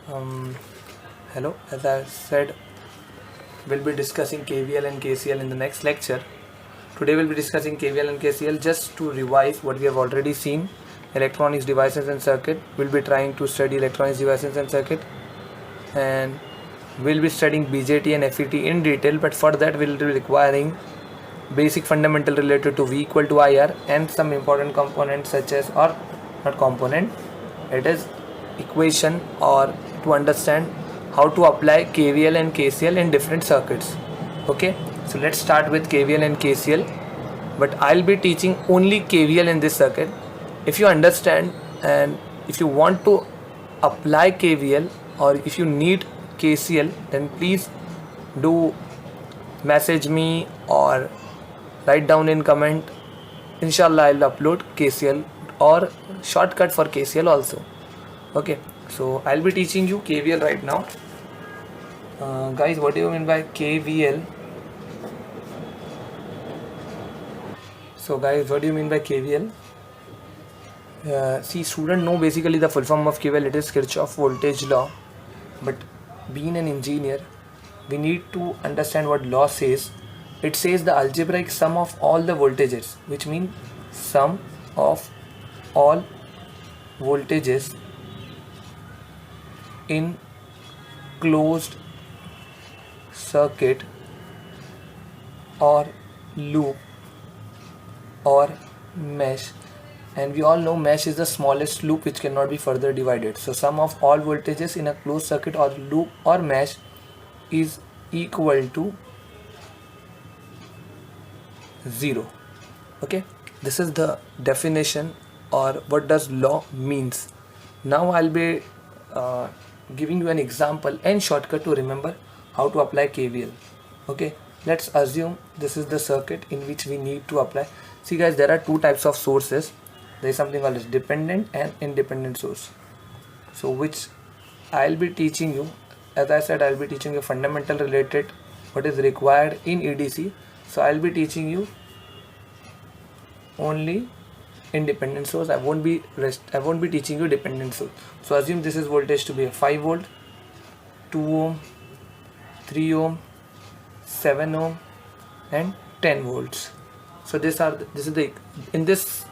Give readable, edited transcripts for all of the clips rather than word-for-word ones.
Um, Hello, as I said, we'll be discussing KVL and KCL in the next lecture. Today we'll be discussing KVL and KCL just to revise what we have already seen. Electronics devices and circuit. We'll be trying to study electronics devices and circuit, and we'll be studying BJT and FET in detail, but for that we'll be requiring basic fundamental related to V equal to IR and some important components such as, or not component, it is equation, or to understand how to apply KVL and KCL in different circuits. Okay, so let's start with KVL and KCL, but I'll be teaching only KVL in this circuit. If you understand and if you want to apply KVL or if you need KCL, then please do message me or write down in comment. Inshallah, I'll upload KCL or shortcut for KCL also. Okay, so I'll be teaching you KVL right now. Guys, what do you mean by KVL? So guys, what do you mean by KVL? See, student know basically the full form of KVL. It is Kirchhoff voltage law, but being an engineer, we need to understand what law says. It says the algebraic sum of all the voltages, which means sum of all voltages in closed circuit or loop or mesh, and we all know mesh is the smallest loop which cannot be further divided. So sum of all voltages in a closed circuit or loop or mesh is equal to 0. Okay, this is the definition, or what does law means. Now I'll be giving you an example and shortcut to remember how to apply KVL. Okay, let's assume this is the circuit in which we need to apply. See guys, there are two types of sources. There is something called as dependent and independent source. So which I'll be teaching you, as I said, I'll be teaching you fundamental related what is required in EDC. So I'll be teaching you only independent source. I won't be teaching you dependent source. So assume this is voltage to be a 5 volt, 2 ohm, 3 ohm, 7 ohm and 10 volts. So in this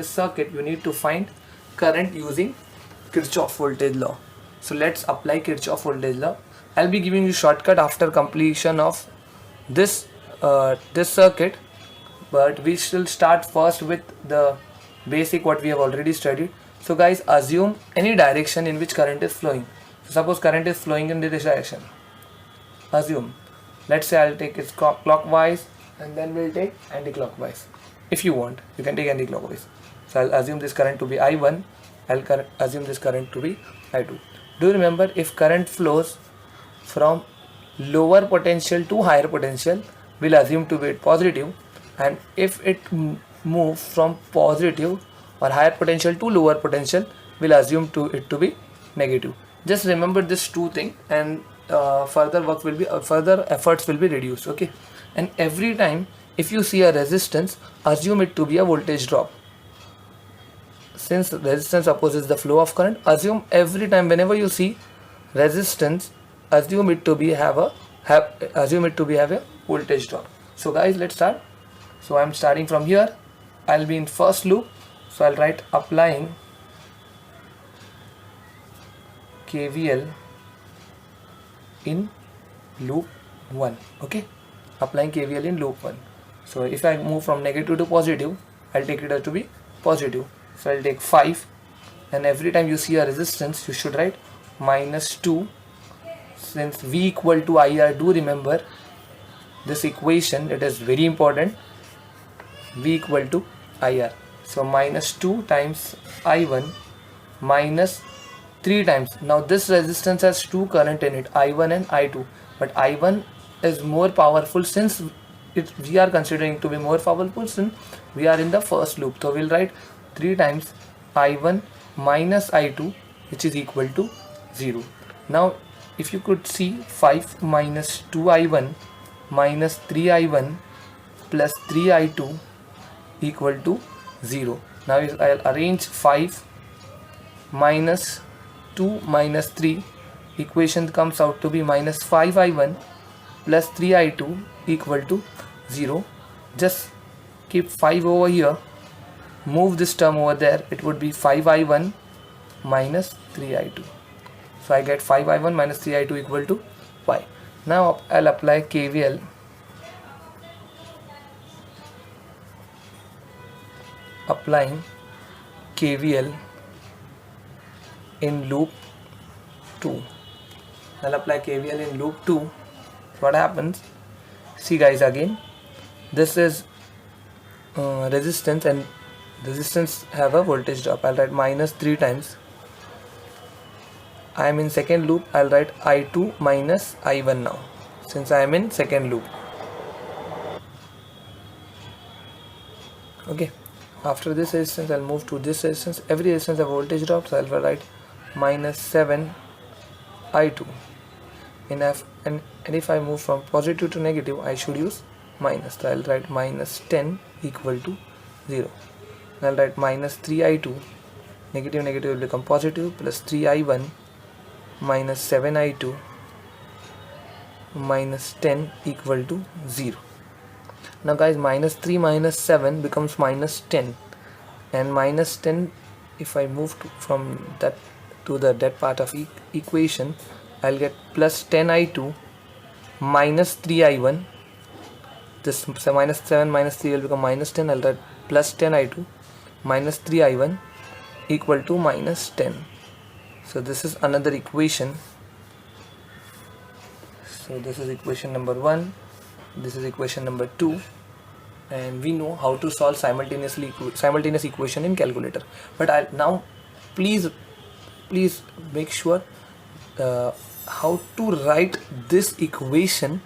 circuit you need to find current using Kirchhoff voltage law. So let's apply Kirchhoff voltage law. I'll be giving you shortcut after completion of this circuit, but we shall start first with the basic what we have already studied. So guys, assume any direction in which current is flowing. So suppose current is flowing in this direction. Assume, let's say I'll take it clockwise and then we'll take anti-clockwise. If you want, you can take anti-clockwise. So I'll assume this current to be I1, I'll assume this current to be I2. Do you remember, if current flows from lower potential to higher potential, we'll assume to be positive, and if it moves from positive or higher potential to lower potential, we'll assume it to be negative. Just remember this two things, and further efforts will be reduced. Okay, and every time if you see a resistance, assume it to be a voltage drop. Since resistance opposes the flow of current, assume every time whenever you see resistance, assume it to be have a voltage drop. So guys, let's start. So I'm starting from here. I'll be in first loop, so I'll write applying KVL in loop 1. Okay, applying KVL in loop 1. So if I move from negative to positive, I'll take it as to be positive. So I'll take 5, and every time you see a resistance, you should write -2. Since V equal to IR, do remember this equation, it is very important. V equal to IR. So -2 times I1 minus 3 times. Now this resistance has two current in it, I1 and I2, but I1 is more powerful since we are considering to be more powerful since we are in the first loop. So we'll write 3 times I1 minus I2, which is equal to 0. Now if you could see, 5 minus 2I1 minus 3I1 plus 3I2 equal to 0. Now I'll arrange 5 minus 2 minus 3 equation comes out to be minus 5i1 plus 3i2 equal to 0. Just keep 5 over here, move this term over there, it would be 5i1 minus 3i2. So I get 5i1 minus 3i2 equal to 5. Now I'll apply KVL. Applying KVL in loop 2. I'll apply KVL in loop 2. What happens? See guys, again this is resistance, and resistance have a voltage drop. I'll write minus 3 times. I am in second loop. I'll write I2 minus I1 now, since I am in second loop. Okay, after this resistance I'll move to this resistance. Every resistance have voltage drop, so I'll write minus 7 I2. And if I move from positive to negative, I should use minus. So I'll write minus 10 equal to 0. And I'll write minus 3i2, negative will become positive, plus 3i1 minus 7i2 minus 10 equal to 0. Now guys, minus 3 minus 7 becomes minus 10, and minus 10, if I move from that to the that part of equation, I'll get plus 10i2 minus 3i1. This minus 7 minus 3 will become minus 10. I'll write plus 10i2 minus 3i1 equal to minus 10. So this is another equation. So this is equation number 1. This is equation number 2. And we know how to solve simultaneous equation in calculator. But now please make sure how to write this equation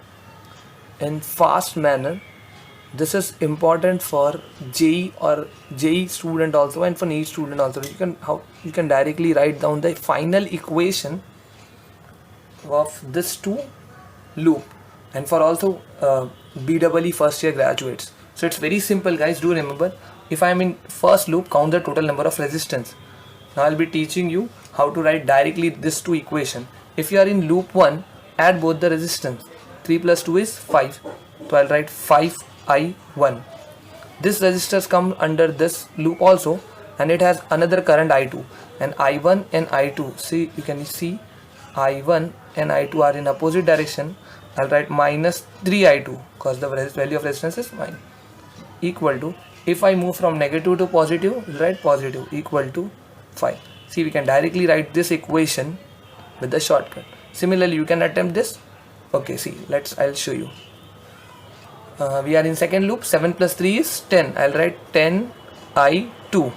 in fast manner. This is important for JEE or JEE student also, and for NEET student also. You can directly write down the final equation of this 2 loop, and for also BEE first year graduates. So it's very simple guys. Do remember, if I am in first loop, count the total number of resistance. Now I'll be teaching you how to write directly this 2 equation. If you are in loop 1, add both the resistance. 3 plus 2 is 5. So I'll write 5i1. This resistors come under this loop also, and it has another current I2, and I1 and I2. See, you can see I1 and I2 are in opposite direction. I'll write minus 3i2 because the value of resistance is 9, equal to, if I move from negative to positive, we'll write positive, equal to 5. See, we can directly write this equation with the shortcut. Similarly, you can attempt this. Okay, see, I'll show you. We are in second loop. 7 plus 3 is 10. I'll write 10i2.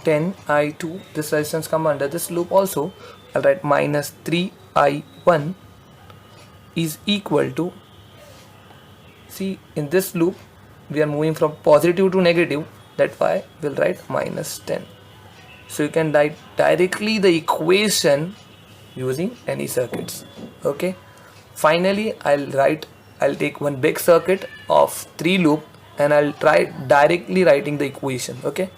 10i2. This resistance come under this loop also. I'll write minus 3i1 is equal to, see, in this loop we are moving from positive to negative, that's why we'll write minus 10. So you can write directly the equation using any circuits. Okay, finally I'll take one big circuit of 3 loop, and I'll try directly writing the equation. Okay,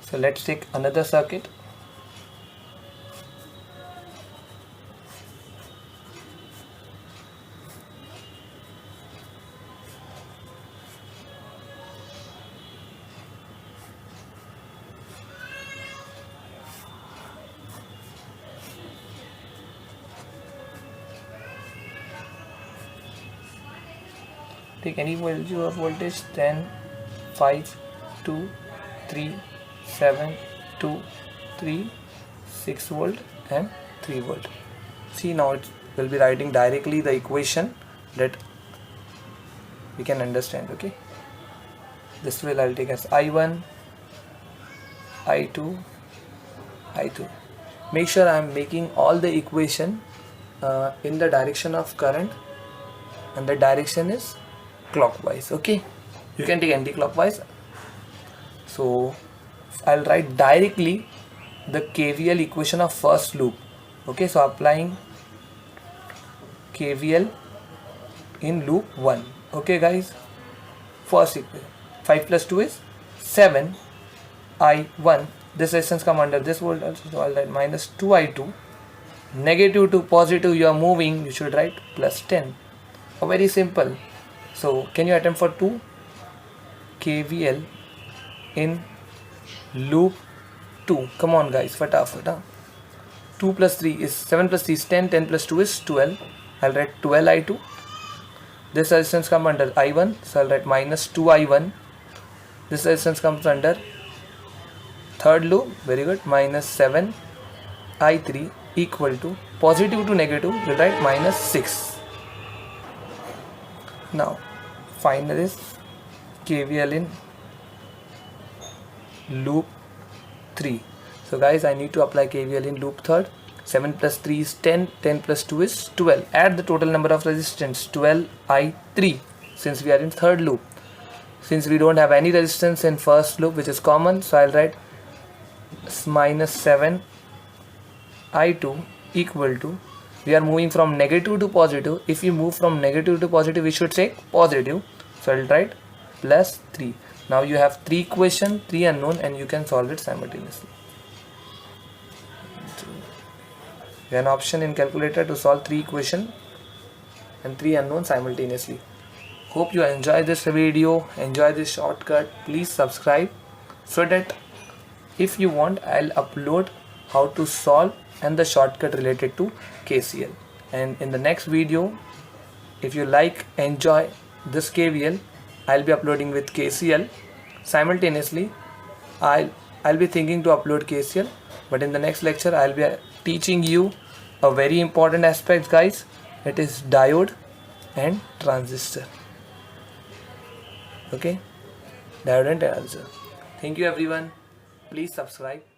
so let's take another circuit. Take any value of voltage, 10, 5, 2, 3, 7, 2, 3, 6 volt and 3 volt. See, now it will be writing directly the equation that we can understand. Okay, this will I'll take as I1, I2, I2. Make sure I am making all the equation in the direction of current, and the direction is clockwise. Okay, you can take anti-clockwise. So I'll write directly the KVL equation of first loop. Okay, so applying KVL in loop 1. Okay guys, first equation, 5 plus 2 is 7 I1 this resistance come under this voltage, so I'll write minus 2i2. Negative to positive you are moving, you should write plus 10. Very simple. So can you attempt for 2? KVL in loop 2. Come on guys, fatafat. 2 plus 3 is 7 plus 3 is 10, 10 plus 2 is 12. I'll write 12i2. This resistance comes under I1, so I'll write minus 2i1. This resistance comes under third loop, very good, minus 7i3 equal to positive to negative, we'll write minus 6. Now find this KVL in loop 3. So guys, I need to apply KVL in loop 3rd. 7 plus 3 is 10, 10 plus 2 is 12. Add the total number of resistance, 12i3, since we are in 3rd loop. Since we don't have any resistance in 1st loop, which is common, so I'll write minus 7i2 equal to, we are moving from negative to positive. If we move from negative to positive, we should say positive, so I'll write plus 3. Now you have 3 equation, 3 unknown, and you can solve it simultaneously. You have an option in calculator to solve 3 equation and 3 unknown simultaneously. Hope you enjoy this video, enjoy this shortcut. Please subscribe so that if you want, I'll upload how to solve and the shortcut related to KCL. And in the next video, if you like, enjoy this KVL, I'll be uploading with KCL simultaneously. I'll be thinking to upload KCL, but in the next lecture I'll be teaching you a very important aspect, guys. It is diode and transistor. Okay, diode and transistor. Thank you everyone. Please subscribe.